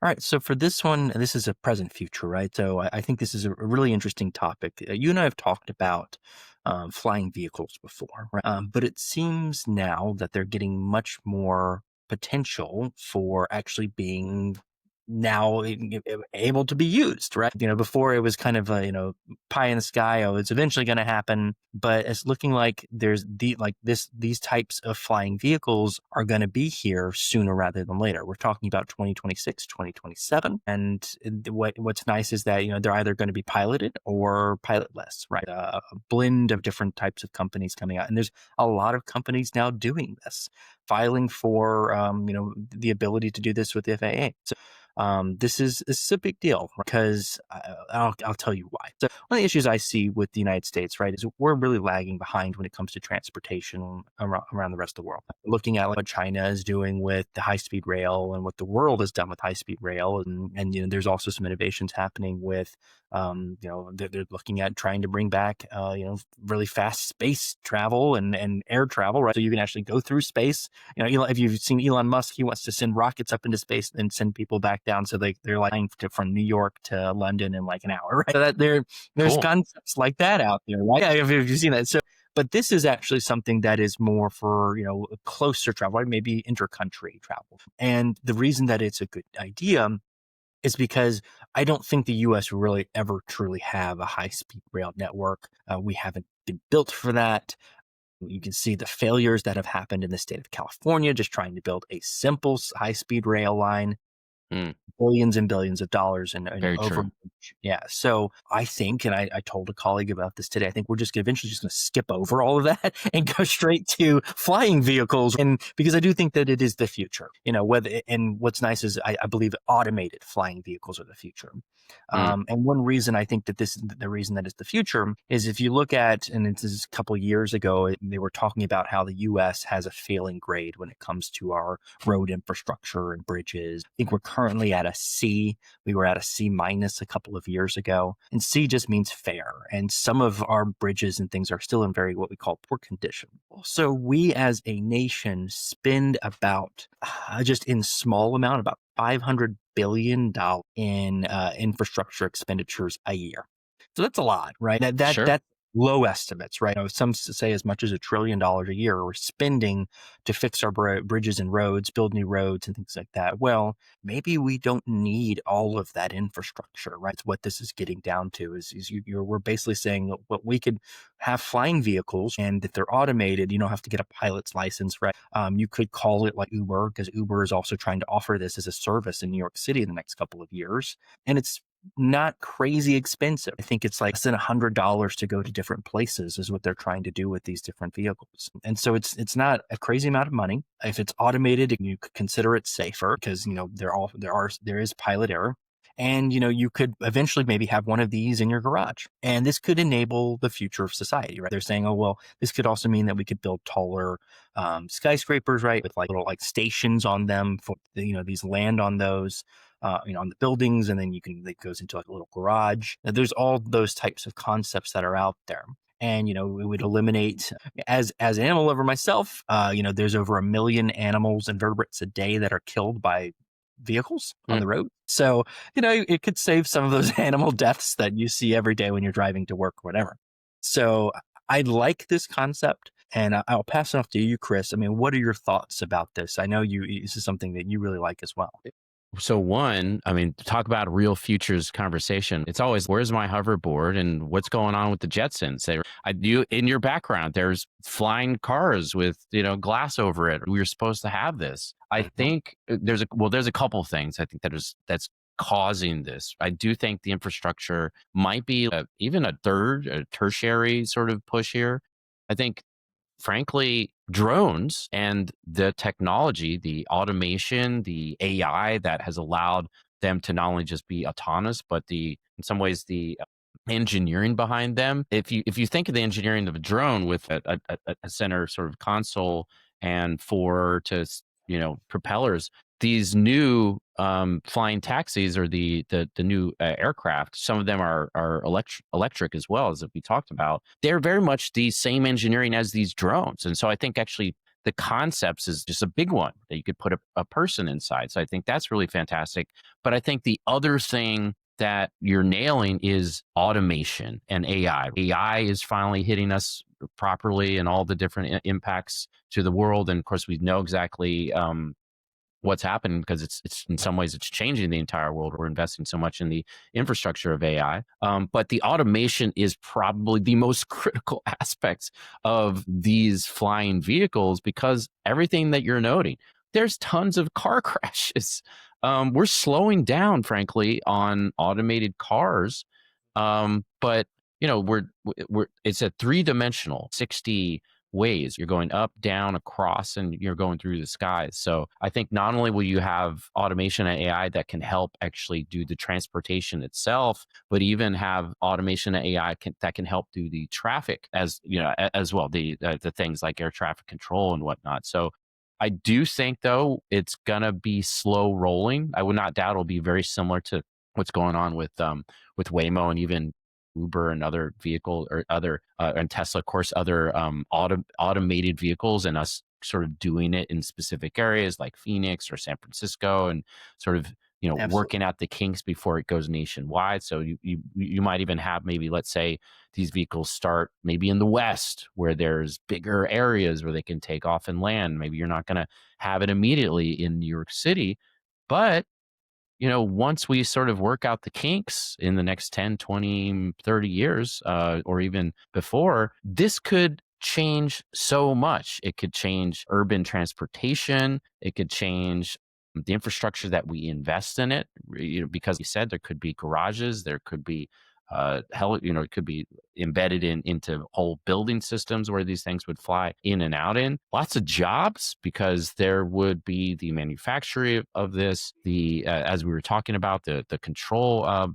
All right. So for this one, this is a present future, right? So I think this is a really interesting topic. You and I have talked about flying vehicles before, right? But it seems now that they're getting much more potential for actually being now able to be used, right? Before it was kind of a, pie in the sky. Oh, it's eventually going to happen, but it's looking like there's these types of flying vehicles are going to be here sooner rather than later. We're talking about 2026, 2027. And what's nice is that, they're either going to be piloted or pilotless, right? A blend of different types of companies coming out. And there's a lot of companies now doing this, filing for, the ability to do this with the FAA. So this is a big deal because I'll tell you why. So one of the issues I see with the United States, right, is we're really lagging behind when it comes to transportation around the rest of the world. Looking at what China is doing with the high-speed rail and what the world has done with high-speed rail, and there's also some innovations happening with, they're looking at trying to bring back, really fast space travel and air travel, right? So you can actually go through space. If you've seen Elon Musk, he wants to send rockets up into space and send people back down. So they're like flying from New York to London in like an hour, right? So there's Cool. concepts like that out there, right? Yeah, if you've seen that. So, but this is actually something that is more for, closer travel, right? Maybe intercountry travel. And the reason that it's a good idea is because I don't think the US will really ever truly have a high speed rail network. We haven't been built for that. You can see the failures that have happened in the state of California, just trying to build a simple high speed rail line, Mm, billions and billions of dollars and very over. true. Yeah. So I think, and I told a colleague about this today, I think we're just eventually just going to skip over all of that and go straight to flying vehicles. And because I do think that it is the future, and what's nice is I believe automated flying vehicles are the future. Mm, And one reason I think that the reason that it's the future is if you look at, and this is a couple of years ago, they were talking about how the US has a failing grade when it comes to our road infrastructure and bridges. I think we're currently at a C. We were at a C minus a couple of years ago. And C just means fair. And some of our bridges and things are still in very what we call poor condition. So we as a nation spend about just in small amount, about $500 billion in infrastructure expenditures a year. So that's a lot, right? sure. That's low estimates, right? Some say as much as $1 trillion a year we're spending to fix our bridges and roads, build new roads and things like that. Well, maybe we don't need all of that infrastructure, right? It's what this is getting down to is we're basically saying that what we could have flying vehicles, and if they're automated, you don't have to get a pilot's license, right? You could call it like Uber, because Uber is also trying to offer this as a service in New York City in the next couple of years, and it's not crazy expensive. I think it's like less than $100 to go to different places is what they're trying to do with these different vehicles. And so it's not a crazy amount of money. If it's automated, you could consider it safer because there is pilot error. And you could eventually maybe have one of these in your garage. And this could enable the future of society, right? They're saying, oh well, this could also mean that we could build taller skyscrapers, right? With like little like stations on them for these land on those on the buildings, and then it goes into like a little garage. Now, there's all those types of concepts that are out there. And it would eliminate, as an animal lover myself, there's over 1 million animals and vertebrates a day that are killed by vehicles on Mm. the road. So it could save some of those animal deaths that you see every day when you're driving to work or whatever. So I like this concept. And I'll pass it off to you, Chris. I mean, what are your thoughts about this? I know this is something that you really like as well. So one, I mean, talk about real futures conversation. It's always where's my hoverboard and what's going on with the Jetsons? You in your background, there's flying cars with glass over it. We were supposed to have this. I Mhm. think there's a couple things I think that's causing this. I do think the infrastructure might be even a tertiary sort of push here. I think frankly, drones and the technology, the automation, the AI that has allowed them to not only just be autonomous, but in some ways the engineering behind them. If you think of the engineering of a drone with a center sort of console and propellers, these new flying taxis or the new aircraft, some of them are electric as well as we talked about. They're very much the same engineering as these drones, and so I think actually the concepts is just a big one that you could put a person inside. So I think that's really fantastic. But I think the other thing that you're nailing is automation and AI. AI is finally hitting us properly and all the different impacts to the world. And of course, we know exactly what's happened because it's in some ways it's changing the entire world. We're investing so much in the infrastructure of AI, but the automation is probably the most critical aspects of these flying vehicles because everything that you're noting, there's tons of car crashes. We're slowing down, frankly, on automated cars, but we're it's a three-dimensional 60 ways. You're going up, down, across, and you're going through the skies. So I think not only will you have automation and AI that can help actually do the transportation itself, but even have automation and AI that can help do the traffic as well, the things like air traffic control and whatnot. So I do think though it's gonna be slow rolling. I would not doubt it'll be very similar to what's going on with Waymo and even Uber and other vehicle or other and Tesla, of course, other automated vehicles, and us sort of doing it in specific areas like Phoenix or San Francisco, and sort of Absolutely. working out the kinks before it goes nationwide. So you might even have, maybe let's say these vehicles start maybe in the West where there's bigger areas where they can take off and land. Maybe you're not going to have it immediately in New York City, but once we sort of work out the kinks in the next 10, 20, 30 years, or even before, this could change so much. It could change urban transportation. It could change the infrastructure that we invest in it. Because you said there could be garages, there could be it could be embedded into whole building systems where these things would fly in and out in. Lots of jobs because there would be the manufacturing of this, the as we were talking about, the control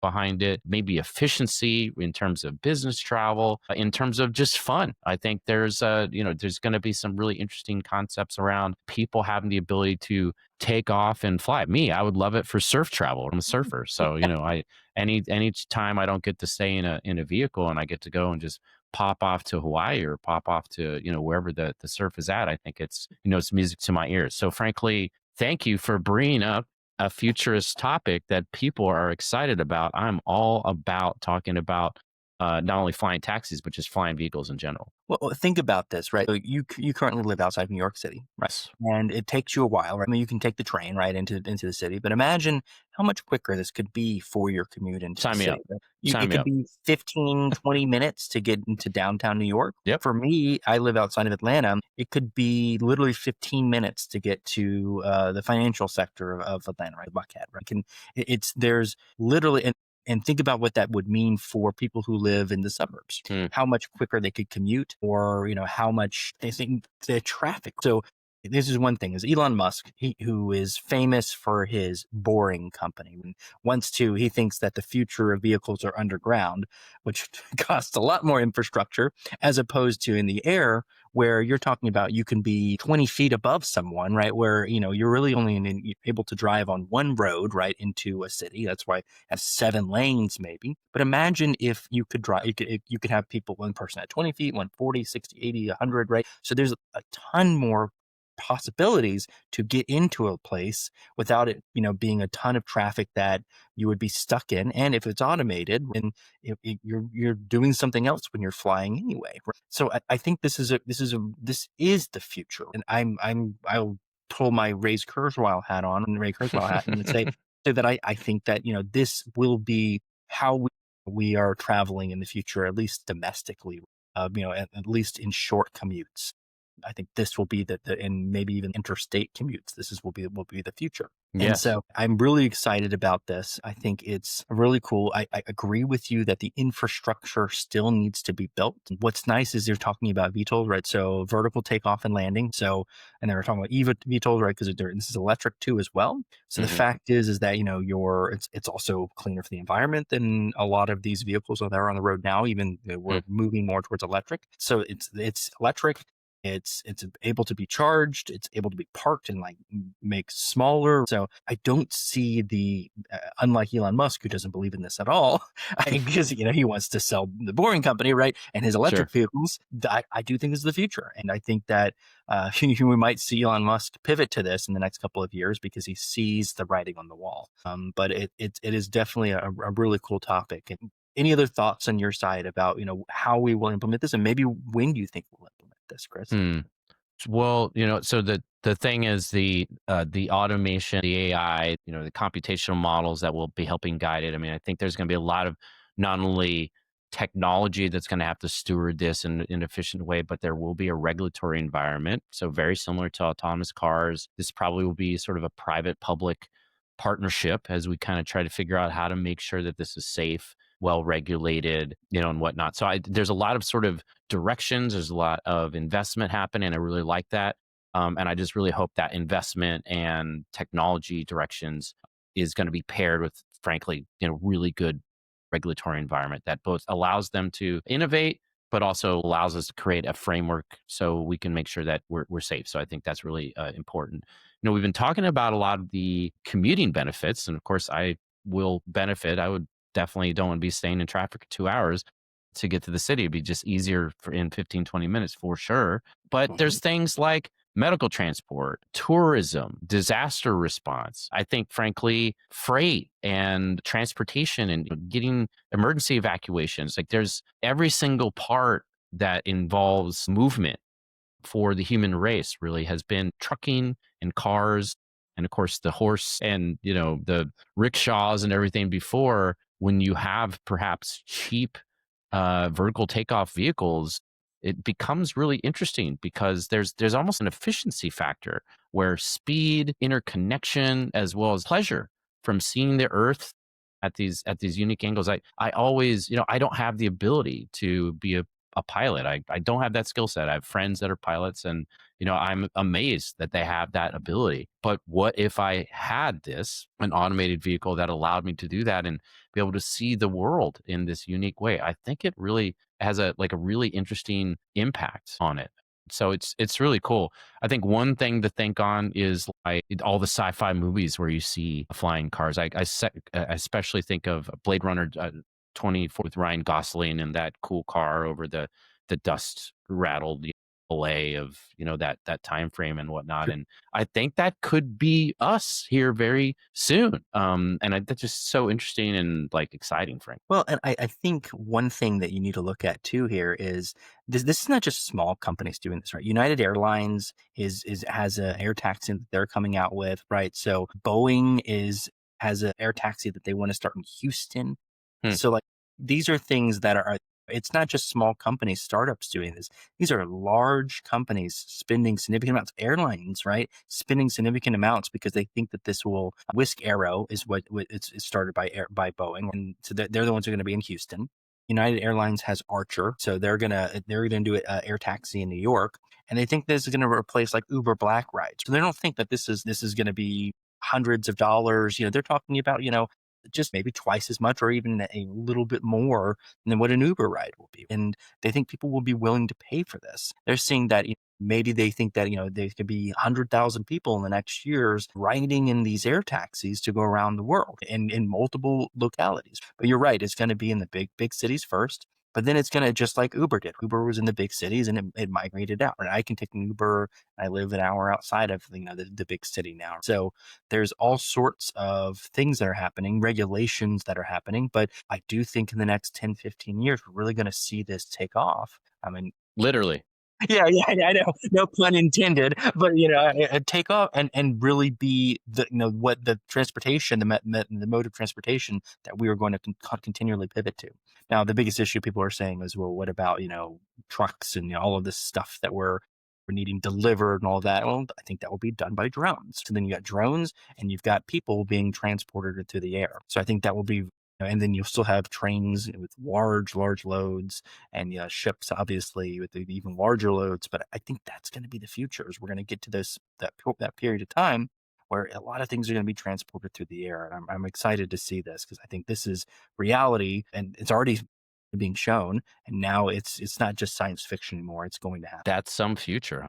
behind it, maybe efficiency in terms of business travel, in terms of just fun. I think there's going to be some really interesting concepts around people having the ability to take off and fly. Me, I would love it for surf travel. I'm a surfer, so I any time I don't get to stay in a vehicle and I get to go and just pop off to Hawaii or pop off to wherever the surf is at, I think it's music to my ears. So frankly, thank you for bringing up a futurist topic that people are excited about. I'm all about talking about not only flying taxis but just flying vehicles in general. Well, think about this, right? So you currently live outside of New York City, right? Yes. And it takes you a while, right? I mean, you can take the train right into the city, but imagine how much quicker this could be for your commute into the Sign me city. up. Right? Sign It me could up. be 15, 20 minutes to get into downtown New York. Yep. For me, I live outside of Atlanta. It could be literally 15 minutes to get to the financial sector of Atlanta, right? Buckhead, right? There's literally, and think about what that would mean for people who live in the suburbs, Hmm. how much quicker they could commute, or how much they think the traffic. So this is one thing: is Elon Musk, who is famous for his boring company, and he thinks that the future of vehicles are underground, which costs a lot more infrastructure as opposed to in the air, where you're talking about you can be 20 feet above someone, right? Where you're really only able to drive on one road right into a city. That's why have 7 lanes maybe. But imagine if you could drive, you could have people, one person at 20 feet, 140, 60, 80, 100, right? So there's a ton more possibilities to get into a place without it, being a ton of traffic that you would be stuck in. And if it's automated, and you're doing something else when you're flying anyway. Right? So I think this is the future. And I'll pull my Ray Kurzweil hat and say that I think that this will be how we are traveling in the future, at least domestically, at least in short commutes. I think this will be and maybe even interstate commutes. Will be the future. And Yes. so I'm really excited about this. I think it's really cool. I agree with you that the infrastructure still needs to be built. What's nice is they're talking about VTOL, right? So vertical takeoff and landing. So, and they were talking about VTOL, right? Because this is electric too as well. So the Hmm. fact is that it's also cleaner for the environment than a lot of these vehicles that are on the road now. Even we're moving more towards electric. So it's electric. It's able to be charged. It's able to be parked and like make smaller. So I don't see the unlike Elon Musk, who doesn't believe in this at all, because he wants to sell the Boring Company, right, and his Sure. electric vehicles. I do think this is the future, and I think that we might see Elon Musk pivot to this in the next couple of years because he sees the writing on the wall. But it is definitely a really cool topic. And any other thoughts on your side about how we will implement this, and maybe when do you think we'll implement this, Chris? Hmm. Well, so the thing is the automation, the AI, the computational models that will be helping guide it. I mean, I think there's going to be a lot of not only technology that's going to have to steward this in an efficient way, but there will be a regulatory environment. So very similar to autonomous cars, this probably will be sort of a private public partnership as we kind of try to figure out how to make sure that this is safe, well regulated, and whatnot. So there's a lot of sort of directions. There's a lot of investment happening. I really like that. And I just really hope that investment and technology directions is going to be paired with, frankly, really good regulatory environment that both allows them to innovate, but also allows us to create a framework so we can make sure that we're safe. So I think that's really important. We've been talking about a lot of the commuting benefits, and of course, I will benefit. I would definitely don't want to be staying in traffic for 2 hours to get to the city. It'd be just easier for in 15, 20 minutes for sure. But Mhm. there's things like medical transport, tourism, disaster response. I think, frankly, freight and transportation and getting emergency evacuations. Like there's every single part that involves movement for the human race really has been trucking and cars and of course the horse and the rickshaws and everything before. When you have perhaps cheap vertical takeoff vehicles, it becomes really interesting because there's almost an efficiency factor where speed, interconnection, as well as pleasure from seeing the Earth at these unique angles. I always, I don't have the ability to be a pilot. I don't have that skill set. I have friends that are pilots, and I'm amazed that they have that ability. But what if I had an automated vehicle that allowed me to do that and be able to see the world in this unique way? I think it really has a really interesting impact on it. So it's really cool. I think one thing to think on is like all the sci-fi movies where you see flying cars. I especially think of Blade Runner 24 with Ryan Gosling and that cool car over the dust rattled LA of that time frame and whatnot. And I think that could be us here very soon. That's just so interesting and like exciting, Frank. Well, and I think one thing that you need to look at too here is this is not just small companies doing this, right? United Airlines is has a air taxi that they're coming out with, right? So Boeing is has an air taxi that they want to start in Houston. Hmm. So like these are things that are it's not just small companies, startups doing this. These are large companies spending significant amounts. Airlines, right? Spending significant amounts because they think that this will. Whisk Arrow is what it's started by Boeing, and so they're the ones who are going to be in Houston. United Airlines has Archer, so they're gonna do it air taxi in New York, and they think this is going to replace like Uber Black rides. So they don't think that this is going to be hundreds of dollars. They're talking about just maybe twice as much or even a little bit more than what an Uber ride will be. And they think people will be willing to pay for this. They're seeing that maybe they think that there could be 100,000 people in the next years riding in these air taxis to go around the world in multiple localities. But you're right, it's going to be in the big cities first. But then it's going to just like Uber did. Uber was in the big cities and it migrated out. And I can take an Uber. I live an hour outside of the big city now. So there's all sorts of things that are happening, regulations that are happening. But I do think in the next 10, 15 years, we're really going to see this take off. I mean, Literally. yeah, yeah, I know. No pun intended, but take off and really be what the transportation, the mode of transportation that we are going to continually pivot to. Now, the biggest issue people are saying is, well, what about trucks and all of this stuff that we're needing delivered and all that? Well, I think that will be done by drones. So then you got drones and you've got people being transported through the air. So I think that will be. And then you'll still have trains with large loads and yeah, ships obviously with the even larger loads. But I think that's going to be the future. Is we're going to get to that period of time where a lot of things are going to be transported through the air, and I'm excited to see this because I think this is reality, and it's already being shown, and now it's not just science fiction anymore. It's going to happen. That's some future.